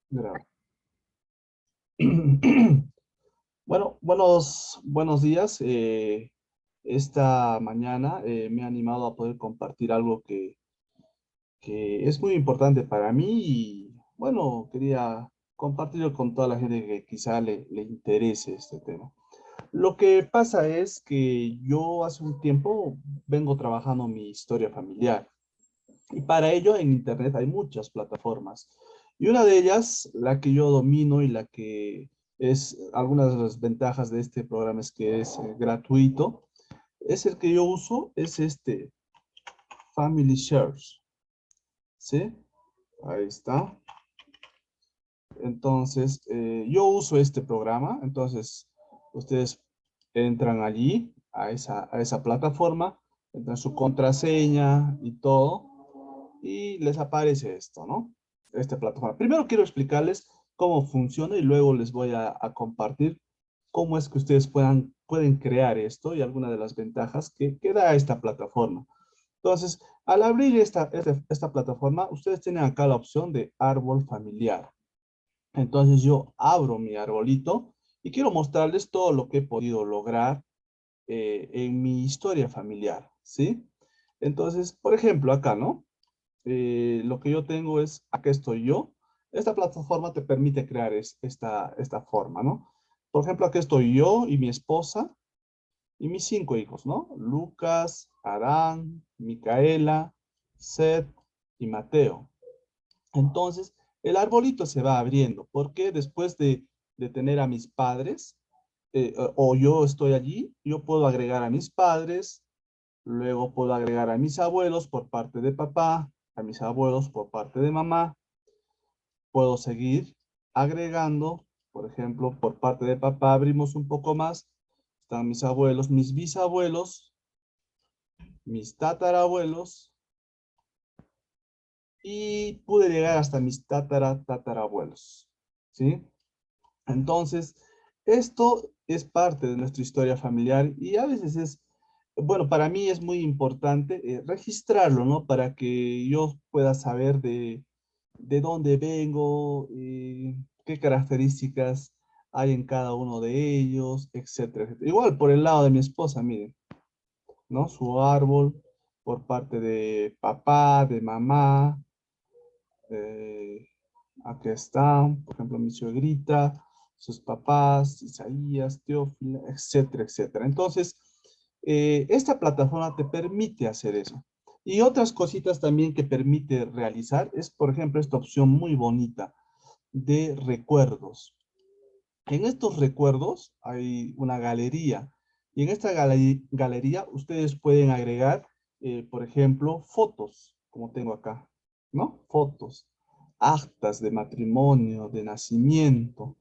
Grabo. Bueno, buenos días. Esta mañana me he animado a poder compartir algo que es muy importante para mí y bueno, quería compartirlo con toda la gente que quizá le interese este tema. Lo que pasa es que yo hace un tiempo vengo trabajando mi historia familiar y para ello en Internet hay muchas plataformas. Y una de ellas, la que yo domino y la que es algunas de las ventajas de este programa es que es gratuito, es el que yo uso, es este Family Shares. ¿Sí? Ahí está. Entonces, yo uso este programa. Entonces, ustedes entran allí, a esa plataforma, entran su contraseña y todo, y les aparece esto, ¿no? Esta plataforma. Primero quiero explicarles cómo funciona y luego les voy a compartir cómo es que ustedes pueden crear esto y algunas de las ventajas que da esta plataforma. Entonces, al abrir esta plataforma, ustedes tienen acá la opción de árbol familiar. Entonces yo abro mi arbolito y quiero mostrarles todo lo que he podido lograr en mi historia familiar, ¿sí? Entonces, por ejemplo, acá, ¿no? Lo que yo tengo es, acá estoy yo. Esta plataforma te permite crear esta forma, ¿no? Por ejemplo, aquí estoy yo y mi esposa y mis 5 hijos, ¿no? Lucas, Adán, Micaela, Seth y Mateo. Entonces, el arbolito se va abriendo, porque después de tener a mis padres, o yo estoy allí, yo puedo agregar a mis padres, luego puedo agregar a mis abuelos por parte de papá, a mis abuelos por parte de mamá, puedo seguir agregando, por ejemplo, por parte de papá abrimos un poco más, están mis abuelos, mis bisabuelos, mis tatarabuelos, y pude llegar hasta mis tatarabuelos, ¿sí? Entonces, esto es parte de nuestra historia familiar y a veces es, bueno, para mí es muy importante registrarlo, ¿no? Para que yo pueda saber de dónde vengo, qué características hay en cada uno de ellos, etcétera, etcétera. Igual por el lado de mi esposa, miren, ¿no? Su árbol, por parte de papá, de mamá, eh, aquí está, por ejemplo, mi suegrita, sus papás, Isaías, Teófila, etcétera, etcétera. Entonces, esta plataforma te permite hacer eso. Y otras cositas también que permite realizar es, por ejemplo, esta opción muy bonita de recuerdos. En estos recuerdos hay una galería. Y en esta galería ustedes pueden agregar, por ejemplo, fotos, como tengo acá, ¿no? Fotos, actas de matrimonio, de nacimiento,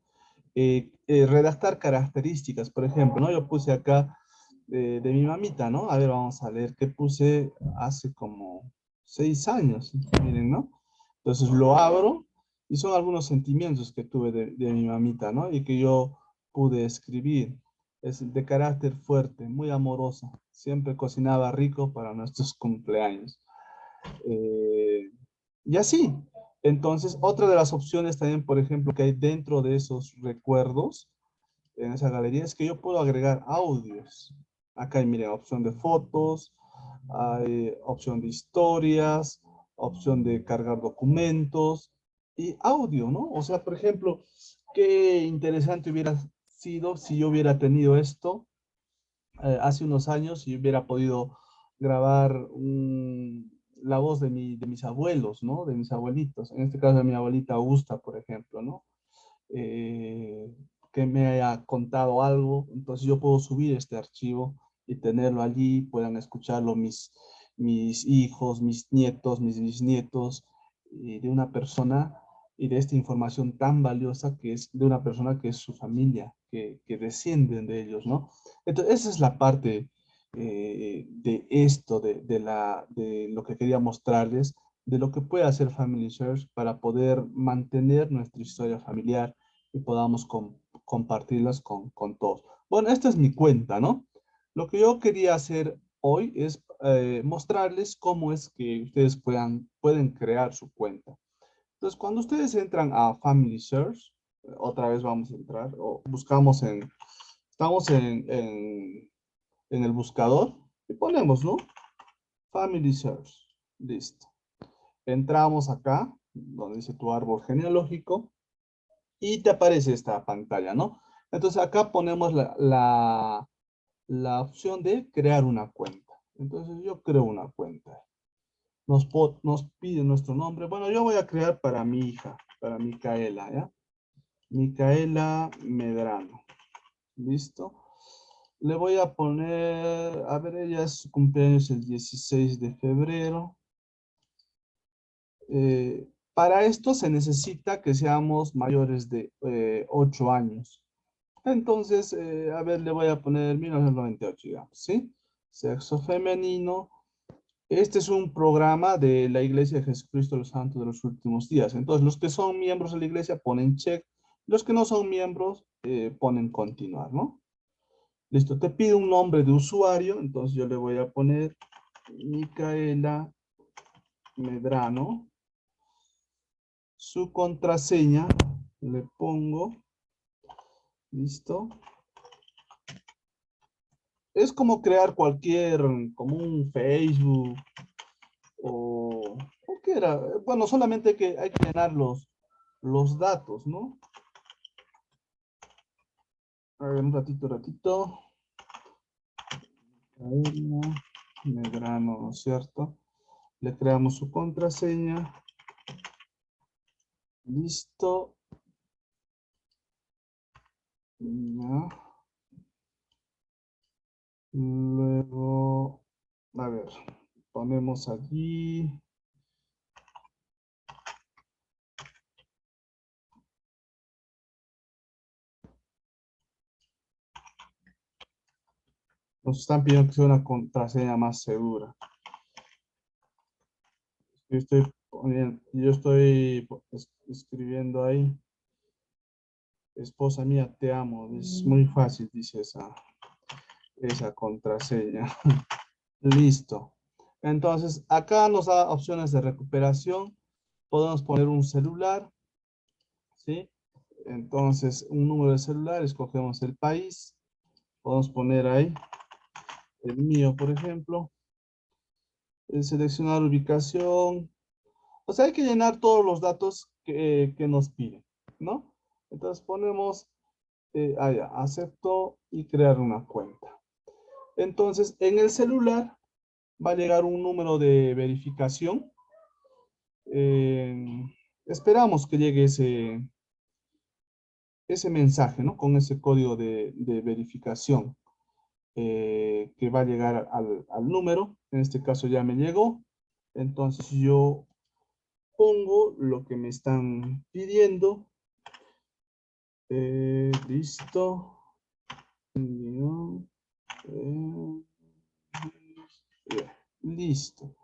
redactar características, por ejemplo, ¿no? Yo puse acá de mi mamita, ¿no? A ver, vamos a leer qué puse hace como 6 años, miren, ¿no? Entonces lo abro y son algunos sentimientos que tuve de mi mamita, ¿no? Y que yo pude escribir. Es de carácter fuerte, muy amorosa. Siempre cocinaba rico para nuestros cumpleaños. Eh, y así. Entonces, otra de las opciones también, por ejemplo, que hay dentro de esos recuerdos, en esa galería, es que yo puedo agregar audios. Acá hay, miren, opción de fotos, hay opción de historias, opción de cargar documentos y audio, ¿no? O sea, por ejemplo, qué interesante hubiera sido si yo hubiera tenido esto hace unos años y hubiera podido grabar la voz de mis abuelos, ¿no? De mis abuelitos. En este caso de mi abuelita Augusta, por ejemplo, ¿no? eh, que me haya contado algo, entonces yo puedo subir este archivo y tenerlo allí, puedan escucharlo mis hijos, mis nietos, mis bisnietos, de una persona y de esta información tan valiosa que es de una persona que es su familia, que descienden de ellos, ¿no? Entonces, esa es la parte de esto, de lo que quería mostrarles, de lo que puede hacer Family Search para poder mantener nuestra historia familiar y podamos compartirlas con todos. Bueno, esta es mi cuenta, ¿no? Lo que yo quería hacer hoy es mostrarles cómo es que ustedes pueden crear su cuenta. Entonces, cuando ustedes entran a Family Search, otra vez vamos a entrar, o buscamos estamos en el buscador y ponemos, ¿no? Family Search, listo. Entramos acá, donde dice tu árbol genealógico, y te aparece esta pantalla, ¿no? Entonces acá ponemos la opción de crear una cuenta. Entonces yo creo una cuenta. Nos pide nuestro nombre. Bueno, yo voy a crear para mi hija, para Micaela, ¿ya? Micaela Medrano. ¿Listo? Le voy a poner, a ver, ella es su cumpleaños el 16 de febrero. Para esto se necesita que seamos mayores de 8 años. Entonces, a ver, le voy a poner 1998, digamos, ¿sí? Sexo femenino. Este es un programa de la Iglesia de Jesucristo de los Santos de los Últimos Días. Entonces, los que son miembros de la iglesia ponen check. Los que no son miembros ponen continuar, ¿no? Listo, te pide un nombre de usuario. Entonces, yo le voy a poner Micaela Medrano. Su contraseña le pongo. Listo. Es como crear cualquier, como un Facebook o qué era. Bueno, solamente que hay que llenar los datos, ¿no? A ver, un ratito. Caela Medrano, ¿no es cierto? Le creamos su contraseña. Listo. Ya. Luego, a ver, ponemos allí. Nos están pidiendo que sea una contraseña más segura. Yo estoy escribiendo ahí. Esposa mía, te amo. Es muy fácil, dice esa contraseña. Listo. Entonces, acá nos da opciones de recuperación. Podemos poner un celular, ¿sí? Entonces, un número de celular, escogemos el país. Podemos poner ahí el mío, por ejemplo. Seleccionar ubicación. O sea, hay que llenar todos los datos que nos piden, ¿no? Entonces ponemos, allá, acepto y crear una cuenta. Entonces, en el celular va a llegar un número de verificación. Eh, esperamos que llegue ese mensaje, ¿no? Con ese código de verificación que va a llegar al número. En este caso ya me llegó. Entonces yo pongo lo que me están pidiendo. Listo. No, listo.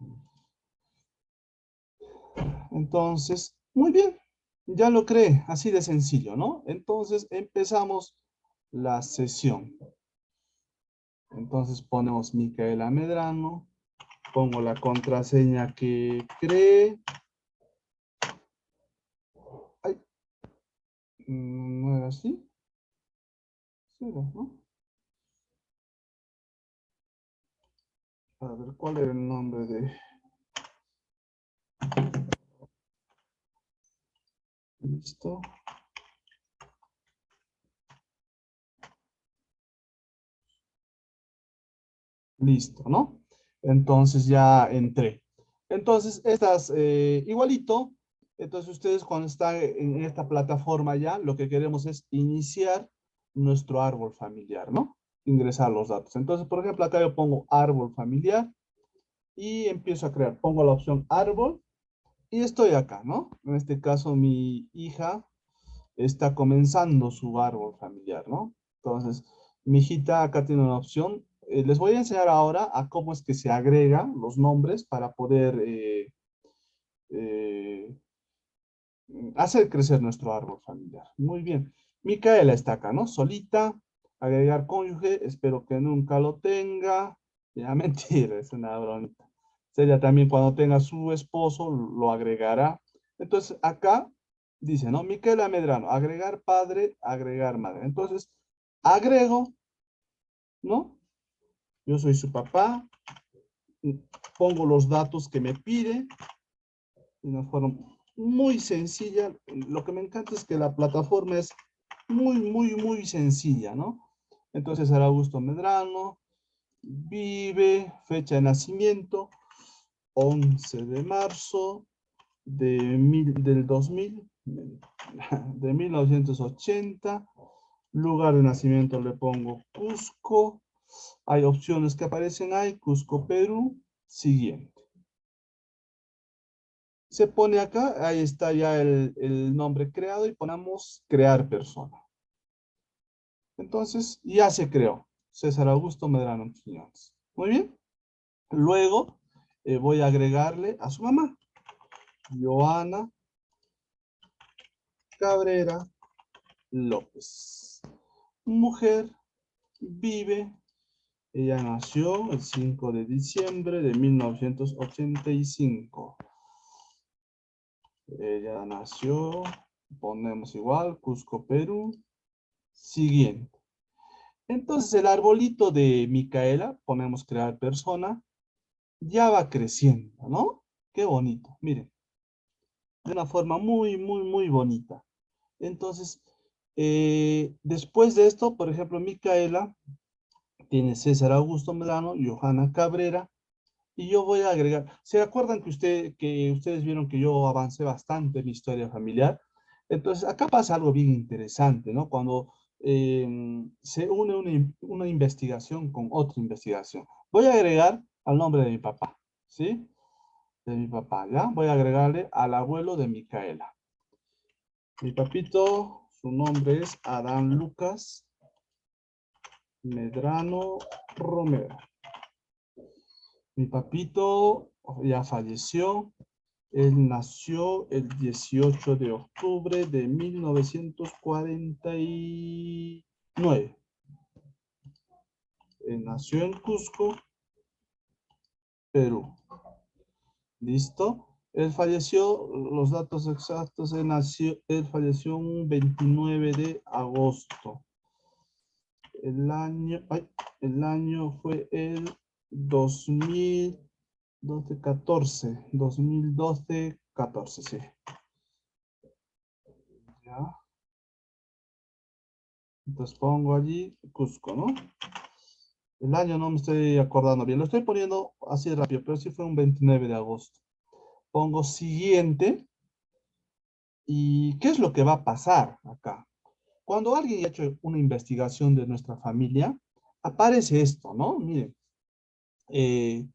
Entonces, muy bien. Ya lo creé. Así de sencillo, ¿no? Entonces empezamos la sesión. Entonces ponemos Micaela Medrano. Pongo la contraseña que creé. Ay, ¿no era así? Sí, ¿no? A ver, ¿cuál era el nombre de...? Listo. Listo, ¿no? Entonces ya entré. Entonces, estas, igualito, entonces ustedes cuando están en esta plataforma ya, lo que queremos es iniciar nuestro árbol familiar, ¿no? Ingresar los datos. Entonces, por ejemplo, acá yo pongo árbol familiar y empiezo a crear. Pongo la opción árbol y estoy acá, ¿no? En este caso, mi hija está comenzando su árbol familiar, ¿no? Entonces, mi hijita acá tiene una opción. Les voy a enseñar ahora a cómo es que se agregan los nombres para poder eh, hacer crecer nuestro árbol familiar. Muy bien. Micaela está acá, ¿no? Solita, agregar cónyuge, espero que nunca lo tenga. Ya, mentira, es una bromita. Ella también cuando tenga su esposo lo agregará. Entonces, acá dice, ¿no? Micaela Medrano, agregar padre, agregar madre. Entonces, agrego, ¿no? Yo soy su papá, pongo los datos que me pide, de una forma muy sencilla. Lo que me encanta es que la plataforma es muy sencilla, ¿no? Entonces, Augusto Medrano, vive, fecha de nacimiento, 11 de marzo del 2000, de 1980. Lugar de nacimiento le pongo Cusco. Hay opciones que aparecen ahí, Cusco, Perú. Siguiente. Se pone acá, ahí está ya el nombre creado y ponemos crear persona. Entonces, ya se creó. César Augusto Medrano Quiñones. Muy bien. Luego voy a agregarle a su mamá, Joana Cabrera López. Mujer, vive. Ella nació el 5 de diciembre de 1985. Ella nació, ponemos igual, Cusco, Perú. Siguiente. Entonces el arbolito de Micaela, ponemos crear persona, ya va creciendo, ¿no? Qué bonito, miren. De una forma muy bonita. Entonces, después de esto, por ejemplo, Micaela tiene César Augusto Medrano, Johanna Cabrera, y yo voy a agregar, ¿se acuerdan que ustedes vieron que yo avancé bastante en mi historia familiar? Entonces, acá pasa algo bien interesante, ¿no? Cuando se une una investigación con otra investigación. Voy a agregar al nombre de mi papá, ¿sí? De mi papá, ¿ya? Voy a agregarle al abuelo de Micaela. Mi papito, su nombre es Adán Lucas Medrano Romero. Mi papito ya falleció. Él nació el 18 de octubre de 1949. Él nació en Cusco, Perú. ¿Listo? Él falleció, los datos exactos, él falleció un 29 de agosto. El año fue el 2012, sí. ¿Ya? Entonces pongo allí Cusco, ¿no? El año no me estoy acordando bien, lo estoy poniendo así rápido, pero sí fue un 29 de agosto. Pongo siguiente. ¿Y qué es lo que va a pasar acá? Cuando alguien ha hecho una investigación de nuestra familia, aparece esto, ¿no? Miren, que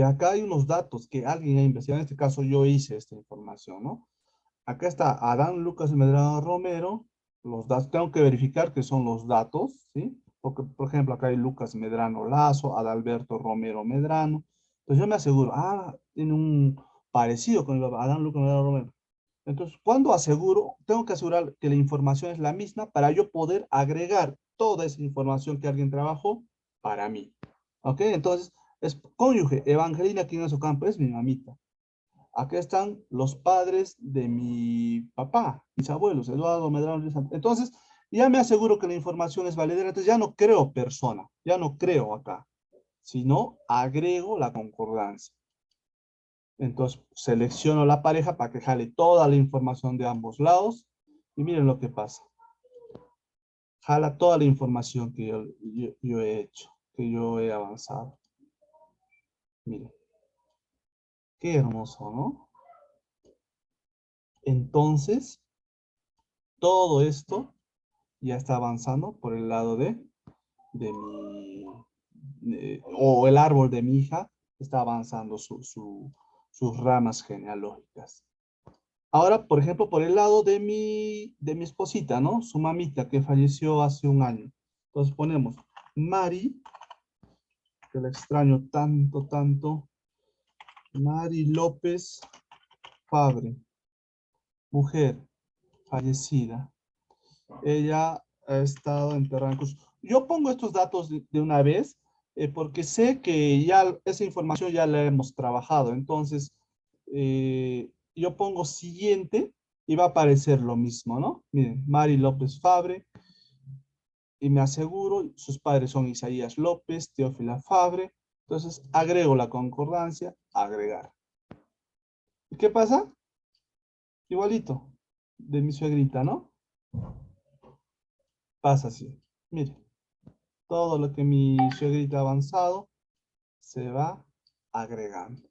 acá hay unos datos que alguien ha investigado, en este caso yo hice esta información, ¿no? Acá está Adán Lucas Medrano Romero, los datos, tengo que verificar que son los datos, ¿sí? Porque, por ejemplo, acá hay Lucas Medrano Lazo, Adalberto Romero Medrano. Entonces yo me aseguro, tiene un parecido con el Adán Lucas Medrano Romero. Entonces, cuando aseguro, tengo que asegurar que la información es la misma para yo poder agregar toda esa información que alguien trabajó para mí. ¿Ok? Entonces, es cónyuge, Evangelina Quinones Ocampo, es mi mamita. Acá están los padres de mi papá, mis abuelos, Eduardo Medrano Ruiz. Entonces, ya me aseguro que la información es valedera. Entonces, ya no creo persona, ya no creo acá, sino agrego la concordancia. Entonces, selecciono la pareja para que jale toda la información de ambos lados. Y miren lo que pasa. Jala toda la información que yo he hecho, que yo he avanzado. Miren. Qué hermoso, ¿no? Entonces, todo esto ya está avanzando por el lado de mi, o el árbol de mi hija está avanzando sus ramas genealógicas. Ahora, por ejemplo, por el lado de mi esposita, ¿no? Su mamita que falleció hace un año. Entonces ponemos Mari, que la extraño tanto, Mari López Fabre, mujer, fallecida. Ella ha estado enterrada en Cusco. Yo pongo estos datos de una vez porque sé que ya esa información ya la hemos trabajado. Entonces, yo pongo siguiente y va a aparecer lo mismo, ¿no? Miren, Mari López Fabre, y me aseguro, sus padres son Isaías López, Teófila Fabre, entonces agrego la concordancia, agregar. ¿Y qué pasa? Igualito, de mi suegrita, ¿no? Pasa así. Mire, todo lo que mi suegrita ha avanzado se va agregando.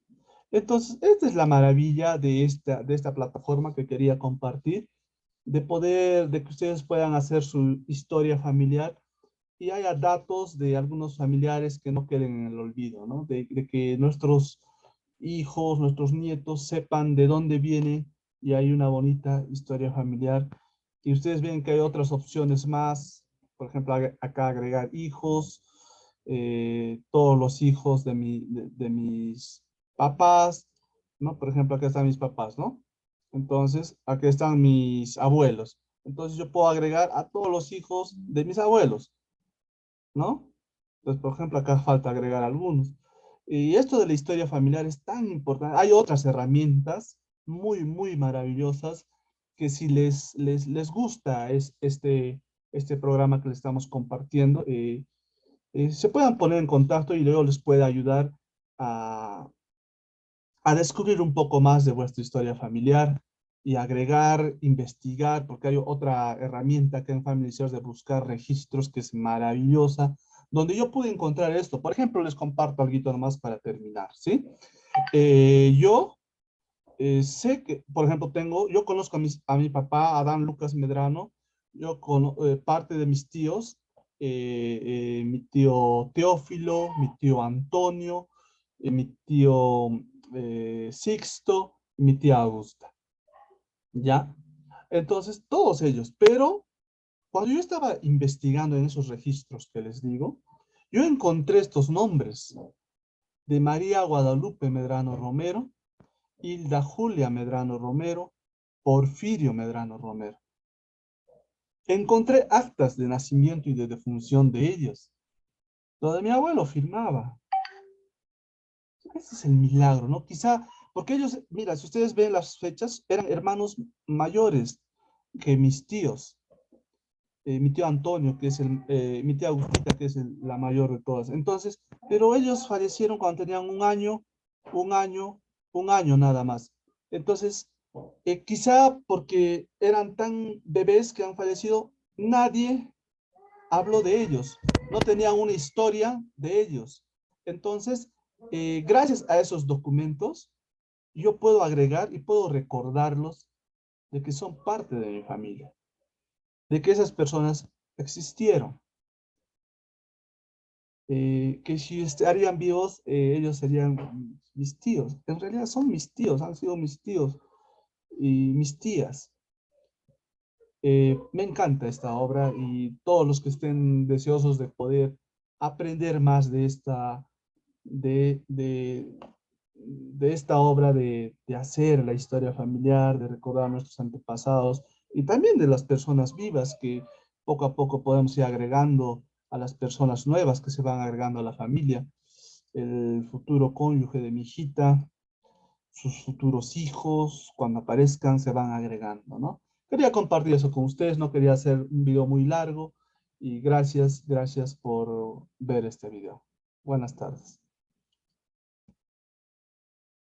Entonces, esta es la maravilla de esta plataforma que quería compartir, de que ustedes puedan hacer su historia familiar y haya datos de algunos familiares que no queden en el olvido, ¿no? De que nuestros hijos, nuestros nietos sepan de dónde viene y hay una bonita historia familiar. Y ustedes ven que hay otras opciones más, por ejemplo, acá agregar hijos, todos los hijos de mis papás, ¿no? Por ejemplo, acá están mis papás, ¿no? Entonces, aquí están mis abuelos. Entonces, yo puedo agregar a todos los hijos de mis abuelos, ¿no? Entonces, por ejemplo, acá falta agregar algunos. Y esto de la historia familiar es tan importante. Hay otras herramientas muy maravillosas que si les gusta este programa que les estamos compartiendo, se puedan poner en contacto y luego les puede ayudar a, a descubrir un poco más de vuestra historia familiar y agregar, investigar, porque hay otra herramienta que en Family Search de buscar registros que es maravillosa, donde yo pude encontrar esto. Por ejemplo, les comparto algo nomás para terminar, ¿sí? Yo sé que, por ejemplo, yo conozco a mi papá, Adán Lucas Medrano, parte de mis tíos, mi tío Teófilo, mi tío Antonio, mi tío Sixto, y mi tía Augusta, ¿ya? Entonces, todos ellos, pero cuando yo estaba investigando en esos registros que les digo, yo encontré estos nombres de María Guadalupe Medrano Romero, Hilda Julia Medrano Romero, Porfirio Medrano Romero. Encontré actas de nacimiento y de defunción de ellos. Lo de mi abuelo firmaba. Ese es el milagro, ¿no? Quizá, porque ellos, mira, si ustedes ven las fechas, eran hermanos mayores que mis tíos. Mi tío Antonio, mi tía Agustita, que es la mayor de todas. Entonces, pero ellos fallecieron cuando tenían un año, un año nada más. Entonces, quizá porque eran tan bebés que han fallecido, nadie habló de ellos, no tenían una historia de ellos. Entonces, gracias a esos documentos, yo puedo agregar y puedo recordarlos de que son parte de mi familia, de que esas personas existieron, que si estarían vivos, ellos serían mis tíos. En realidad son mis tíos, han sido mis tíos y mis tías. Me encanta esta obra y todos los que estén deseosos de poder aprender más de, de, de esta obra de hacer la historia familiar, de recordar a nuestros antepasados y también de las personas vivas que poco a poco podemos ir agregando a las personas nuevas que se van agregando a la familia, el futuro cónyuge de mi hijita, sus futuros hijos, cuando aparezcan, se van agregando, ¿no? Quería compartir eso con ustedes, no quería hacer un video muy largo y gracias por ver este video. Buenas tardes.